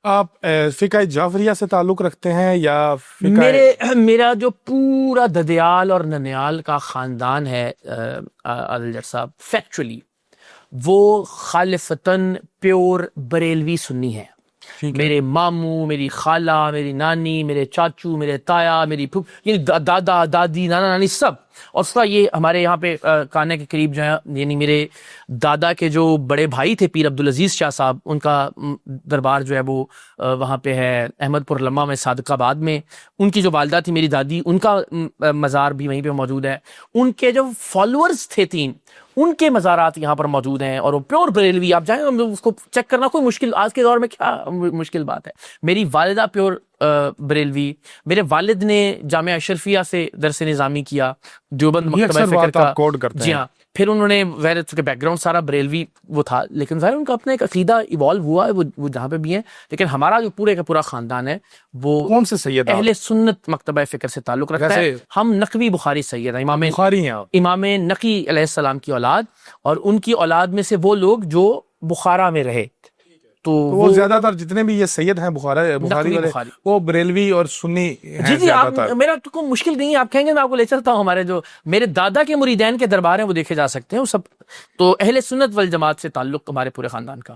آپ فقہ جعفریہ سے تعلق رکھتے ہیں یا میرا جو پورا ددیال اور ننیال کا خاندان ہے عادل جٹ صاحب، فیکچولی وہ خالصتاً پیور بریلوی سنی ہے. میرے ماموں، میری خالہ، میری نانی، میرے چاچو، میرے تایا، میری یعنی دادا دادی نانا نانی سب. اور اس کا یہ ہمارے یہاں پہ کانے کے قریب جو ہے، یعنی میرے دادا کے جو بڑے بھائی تھے پیر عبدالعزیز شاہ صاحب، ان کا دربار جو ہے وہ وہاں پہ ہے احمد پور لمہ میں، صادق آباد میں. ان کی جو والدہ تھی میری دادی، ان کا مزار بھی وہیں پہ موجود ہے. ان کے جو فالوورز تھے 3، ان کے مزارات یہاں پر موجود ہیں، اور وہ پیور بریلوی. آپ جائیں اس کو چیک کرنا کوئی مشکل، آج کے دور میں کیا مشکل بات ہے. میری والدہ پیور بریلوی. میرے والد نے جامعہ اشرفیہ سے درس نظامی کیا، دیوبند مکتبہ فکر کا. جی ہاں. پھر انہوں نے ظاہر چونکہ بیک گراؤنڈ سارا بریلوی وہ تھا، لیکن ظاہر ان کا اپنا ایک عقیدہ ایوالو ہوا ہے، وہ جہاں پہ بھی ہیں. لیکن ہمارا جو پورے کا پورا خاندان ہے وہ کون سے سید اہل سنت مکتبہ فکر سے تعلق رکھتا ہے. ہم نقوی بخاری سید ہیں، امام نقی علیہ السلام کی اولاد، اور ان کی اولاد میں سے وہ لوگ جو بخارا میں رہے. تو وہ زیادہ تر جتنے بھی یہ سید ہیں بخاری والے، وہ بریلوی اور سنی ہیں. جی آپ میرا تو کوئی مشکل نہیں ہے، آپ کہیں گے میں آپ کو لے چلتا ہوں. ہمارے جو میرے دادا کے مریدین کے دربار ہیں وہ دیکھے جا سکتے ہیں، وہ سب تو اہل سنت والجماعت سے تعلق ہمارے پورے خاندان کا.